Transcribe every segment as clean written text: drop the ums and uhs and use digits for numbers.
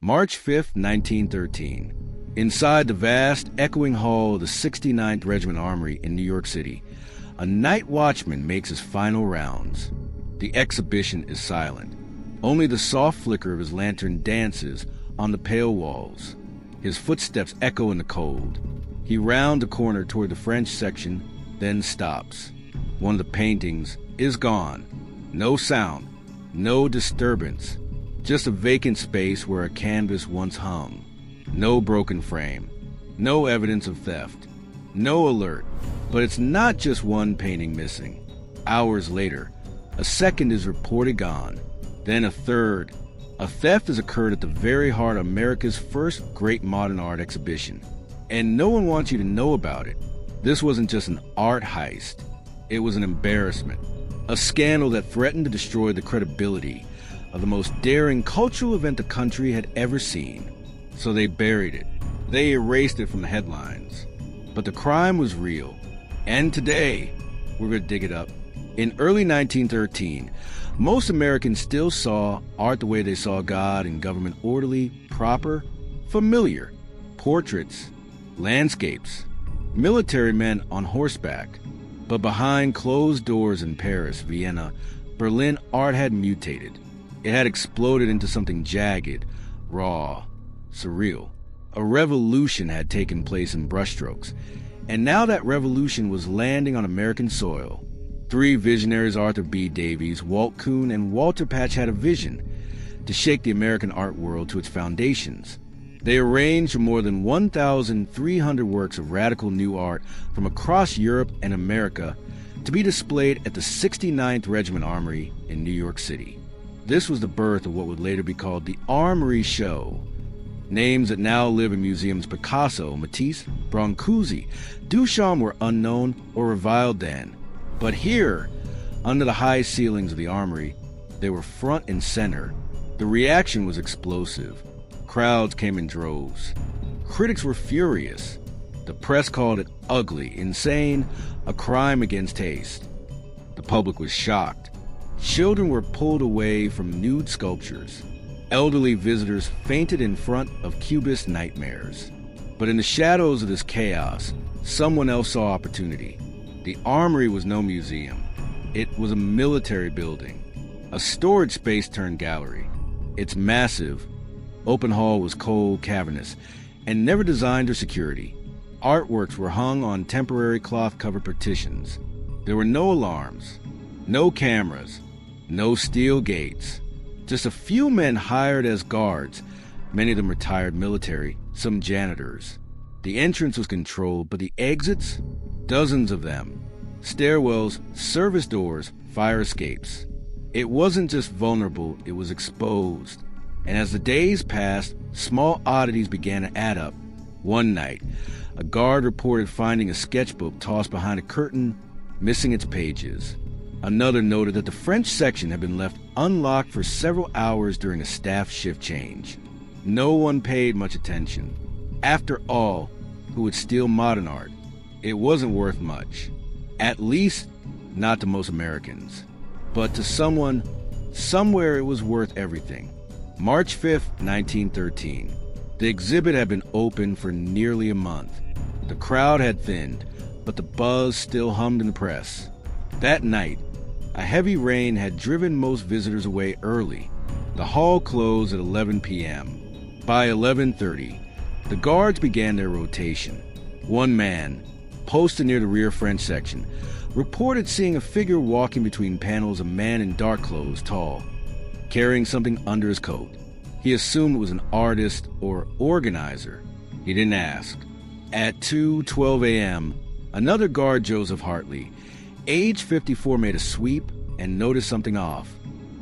March 5, 1913. Inside the vast, echoing hall of the 69th Regiment Armory in New York City, a night watchman makes his final rounds. The exhibition is silent. Only the soft flicker of his lantern dances on the pale walls. His footsteps echo in the cold. He rounds a corner toward the French section, then stops. One of the paintings is gone. No sound, no disturbance, just a vacant space where a canvas once hung. No broken frame, no evidence of theft, no alert. But it's not just one painting missing. Hours later, a second is reported gone, then a third. A theft has occurred at the very heart of America's first great modern art exhibition, and no one wants you to know about it. This wasn't just an art heist, it was an embarrassment, a scandal that threatened to destroy the credibility of the most daring cultural event the country had ever seen. So they buried it. They erased it from the headlines. But the crime was real. And today, we're going to dig it up. In early 1913, most Americans still saw art the way they saw God and government: orderly, proper, familiar. Portraits, landscapes, military men on horseback. But behind closed doors in Paris, Vienna, Berlin, art had mutated. It had exploded into something jagged, raw, surreal. A revolution had taken place in brushstrokes, and now that revolution was landing on American soil. Three visionaries, Arthur B. Davies, Walt Kuhn, and Walter Patch, had a vision to shake the American art world to its foundations. They arranged for more than 1,300 works of radical new art from across Europe and America to be displayed at the 69th Regiment Armory in New York City. This was the birth of what would later be called the Armory Show. Names that now live in museums: Picasso, Matisse, Brancusi, Duchamp were unknown or reviled then. But here, under the high ceilings of the Armory, they were front and center. The reaction was explosive. Crowds came in droves. Critics were furious. The press called it ugly, insane, a crime against taste. The public was shocked. Children were pulled away from nude sculptures. Elderly visitors fainted in front of Cubist nightmares. But in the shadows of this chaos, someone else saw opportunity. The Armory was no museum. It was a military building, a storage space turned gallery. Its massive open hall was cold, cavernous, and never designed for security. Artworks were hung on temporary cloth-covered partitions. There were no alarms, no cameras, no steel gates. Just a few men hired as guards, many of them retired military, some janitors. The entrance was controlled, but the exits? Dozens of them. Stairwells, service doors, fire escapes. It wasn't just vulnerable, it was exposed. And as the days passed, small oddities began to add up. One night, a guard reported finding a sketchbook tossed behind a curtain, missing its pages. Another noted that the French section had been left unlocked for several hours during a staff shift change. No one paid much attention. After all, who would steal modern art? It wasn't worth much. At least, not to most Americans. But to someone, somewhere, it was worth everything. March 5th, 1913. The exhibit had been open for nearly a month. The crowd had thinned, but the buzz still hummed in the press. That night, a heavy rain had driven most visitors away early. The hall closed at 11 p.m. By 11:30, the guards began their rotation. One man, posted near the rear French section, reported seeing a figure walking between panels, a man in dark clothes, tall, carrying something under his coat. He assumed it was an artist or organizer. He didn't ask. At 2:12 a.m., another guard, Joseph Hartley, age 54, made a sweep and noticed something off.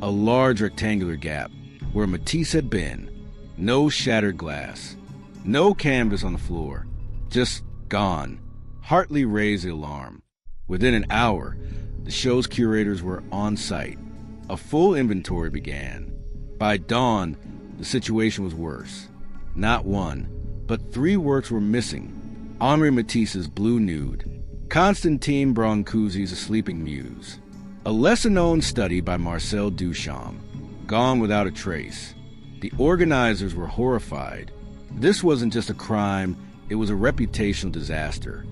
A large rectangular gap where Matisse had been. No shattered glass. No canvas on the floor. Just gone. Hartley raised the alarm. Within an hour, the show's curators were on site. A full inventory began. By dawn, the situation was worse. Not one, but 3 works were missing. Henri Matisse's Blue Nude, Constantine Brancusi's A Sleeping Muse, a lesser-known study by Marcel Duchamp, gone without a trace. The organizers were horrified. This wasn't just a crime, it was a reputational disaster.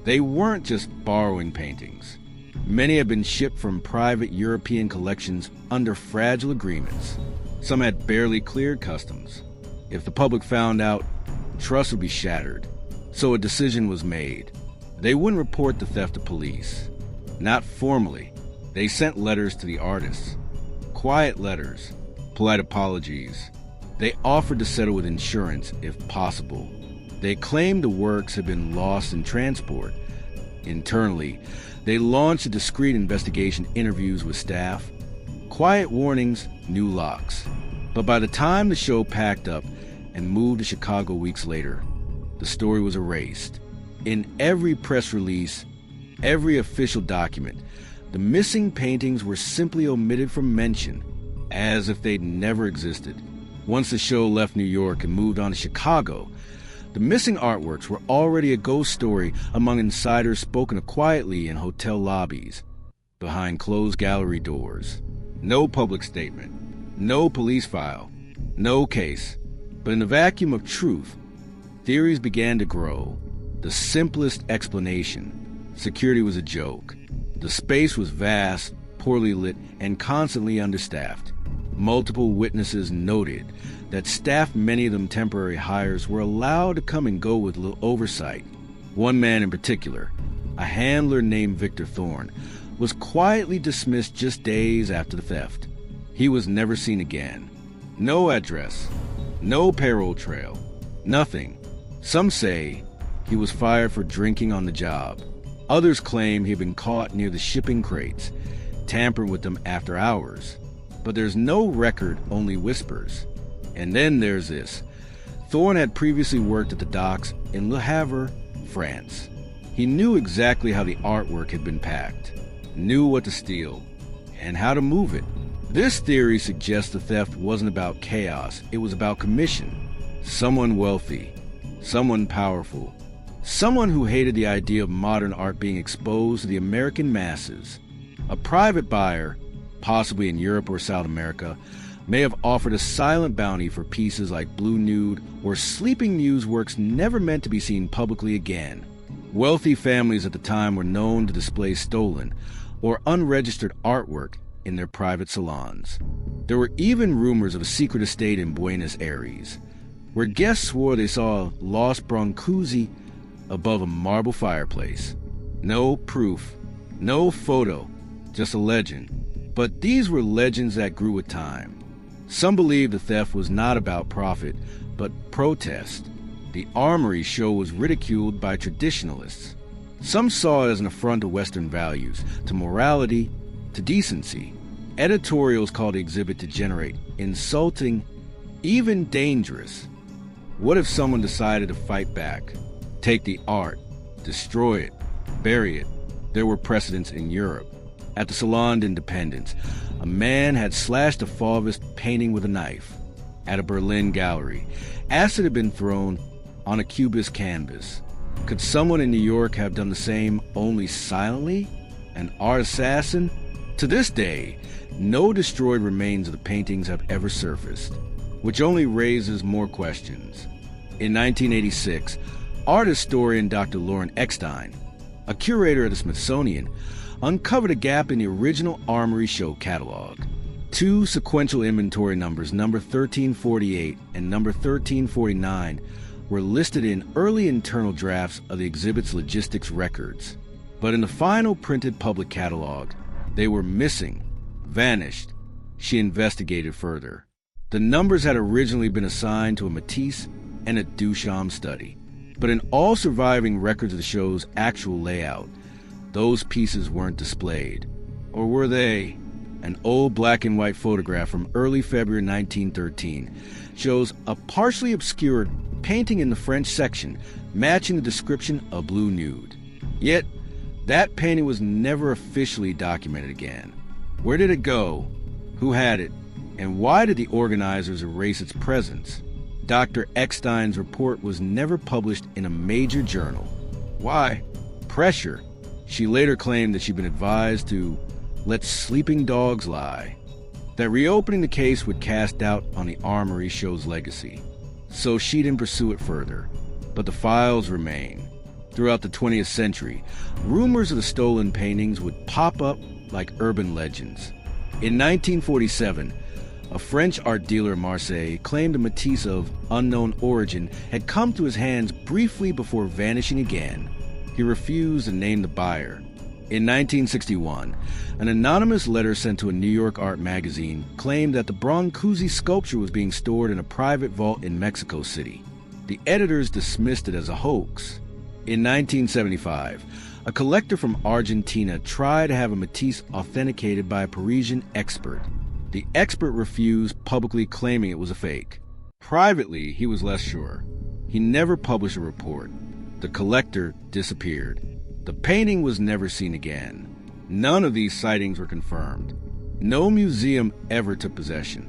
They weren't just borrowing paintings. Many had been shipped from private European collections under fragile agreements. Some had barely cleared customs. If the public found out, trust would be shattered. So a decision was made. They wouldn't report the theft to police. Not formally. They sent letters to the artists. Quiet letters, polite apologies. They offered to settle with insurance if possible. They claimed the works had been lost in transport. Internally, they launched a discreet investigation, interviews with staff. Quiet warnings, new locks. But by the time the show packed up and moved to Chicago weeks later, the story was erased. In every press release, every official document, the missing paintings were simply omitted from mention, as if they'd never existed. Once the show left New York and moved on to Chicago, the missing artworks were already a ghost story among insiders spoken of quietly in hotel lobbies, behind closed gallery doors. No public statement, no police file, no case. But in the vacuum of truth, theories began to grow. The simplest explanation: security was a joke. The space was vast, poorly lit, and constantly understaffed. Multiple witnesses noted that staff, many of them temporary hires, were allowed to come and go with little oversight. One man in particular, a handler named Victor Thorne, was quietly dismissed just days after the theft. He was never seen again. No address, no payroll trail, nothing. Some say he was fired for drinking on the job. Others claim he had been caught near the shipping crates, tampering with them after hours. But there's no record, only whispers. And then there's this. Thorne had previously worked at the docks in Le Havre, France. He knew exactly how the artwork had been packed, knew what to steal, and how to move it. This theory suggests the theft wasn't about chaos, it was about commission. Someone wealthy, someone powerful, someone who hated the idea of modern art being exposed to the American masses. A private buyer, possibly in Europe or South America, may have offered a silent bounty for pieces like Blue Nude or Sleeping Muse works never meant to be seen publicly again. Wealthy families at the time were known to display stolen or unregistered artwork in their private salons. There were even rumors of a secret estate in Buenos Aires, where guests swore they saw a lost Brancusi above a marble fireplace. No proof, no photo, just a legend. But these were legends that grew with time. Some believed the theft was not about profit, but protest. The Armory Show was ridiculed by traditionalists. Some saw it as an affront to Western values, to morality, to decency. Editorials called the exhibit degenerate, insulting, even dangerous. What if someone decided to fight back, take the art, destroy it, bury it? There were precedents in Europe. At the Salon d'Independence, a man had slashed a Fauvist painting with a knife. At a Berlin gallery, acid had been thrown on a Cubist canvas. Could someone in New York have done the same, only silently? An art assassin? To this day, no destroyed remains of the paintings have ever surfaced, which only raises more questions. In 1986, art historian Dr. Lauren Eckstein, a curator at the Smithsonian, uncovered a gap in the original Armory Show catalog. Two sequential inventory numbers, number 1348 and number 1349, were listed in early internal drafts of the exhibit's logistics records. But in the final printed public catalog, they were missing, vanished. She investigated further. The numbers had originally been assigned to a Matisse and a Duchamp study. But in all surviving records of the show's actual layout, those pieces weren't displayed. Or were they? An old black and white photograph from early February 1913 shows a partially obscured painting in the French section matching the description of Blue Nude. Yet, that painting was never officially documented again. Where did it go? Who had it? And why did the organizers erase its presence? Dr. Eckstein's report was never published in a major journal. Why? Pressure. She later claimed that she'd been advised to let sleeping dogs lie. that reopening the case would cast doubt on the Armory Show's legacy. So she didn't pursue it further. But the files remain. Throughout the 20th century, rumors of the stolen paintings would pop up like urban legends. In 1947, a French art dealer in Marseille claimed a Matisse of unknown origin had come to his hands briefly before vanishing again. He refused to name the buyer. In 1961, an anonymous letter sent to a New York art magazine claimed that the Brancusi sculpture was being stored in a private vault in Mexico City. The editors dismissed it as a hoax. In 1975, a collector from Argentina tried to have a Matisse authenticated by a Parisian expert. The expert refused, publicly claiming it was a fake. Privately, he was less sure. He never published a report. The collector disappeared. The painting was never seen again. None of these sightings were confirmed. No museum ever took possession.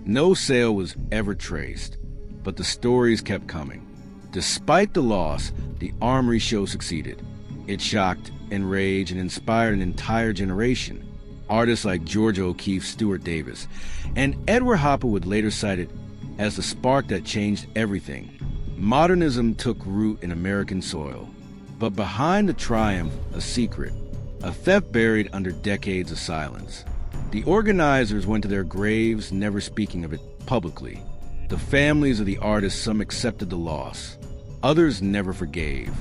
No sale was ever traced. But the stories kept coming. Despite the loss, the Armory Show succeeded. It shocked, enraged, and inspired an entire generation. Artists like Georgia O'Keeffe, Stuart Davis, and Edward Hopper would later cite it as the spark that changed everything. Modernism took root in American soil. But behind the triumph, a secret, a theft buried under decades of silence. The organizers went to their graves, never speaking of it publicly. The families of the artists, some accepted the loss. Others never forgave.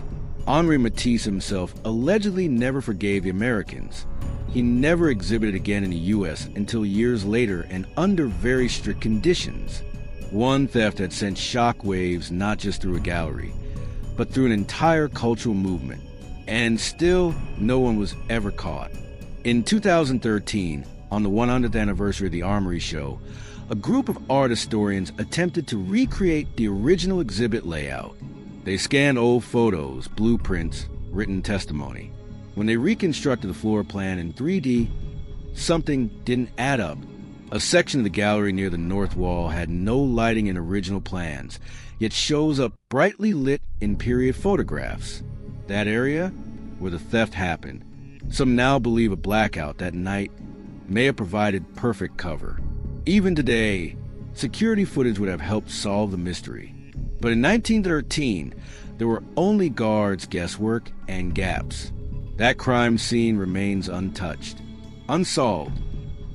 Henri Matisse himself allegedly never forgave the Americans. He never exhibited again in the U.S. until years later and under very strict conditions. One theft had sent shockwaves not just through a gallery, but through an entire cultural movement. And still, no one was ever caught. In 2013, on the 100th anniversary of the Armory Show, a group of art historians attempted to recreate the original exhibit layout. They scanned old photos, blueprints, written testimony. When they reconstructed the floor plan in 3D, something didn't add up. A section of the gallery near the north wall had no lighting in original plans, yet shows up brightly lit in period photographs. That area where the theft happened. Some now believe a blackout that night may have provided perfect cover. Even today, security footage would have helped solve the mystery. But in 1913, there were only guards' guesswork and gaps. That crime scene remains untouched, unsolved.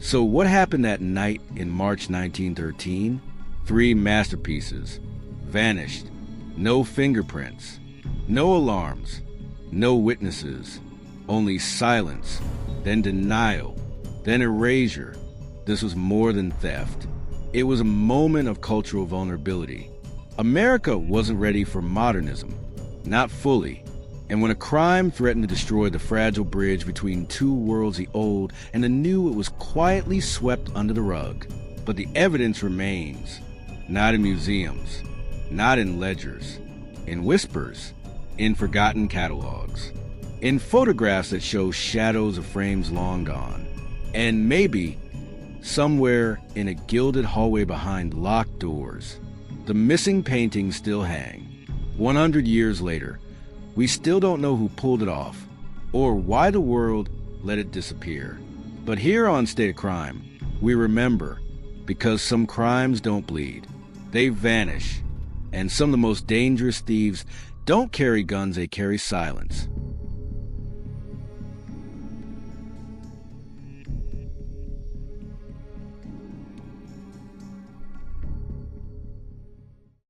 So what happened that night in March 1913? 3 masterpieces vanished. No fingerprints, no alarms, no witnesses, only silence, then denial, then erasure. This was more than theft. It was a moment of cultural vulnerability. America wasn't ready for modernism, not fully. And when a crime threatened to destroy the fragile bridge between two worlds, the old and the new, it was quietly swept under the rug. But the evidence remains, not in museums, not in ledgers, in whispers, in forgotten catalogs, in photographs that show shadows of frames long gone, and maybe somewhere in a gilded hallway behind locked doors, the missing paintings still hang. 100 years later, we still don't know who pulled it off, or why the world let it disappear. But here on State of Crime, we remember, because some crimes don't bleed. They vanish, and some of the most dangerous thieves don't carry guns, they carry silence.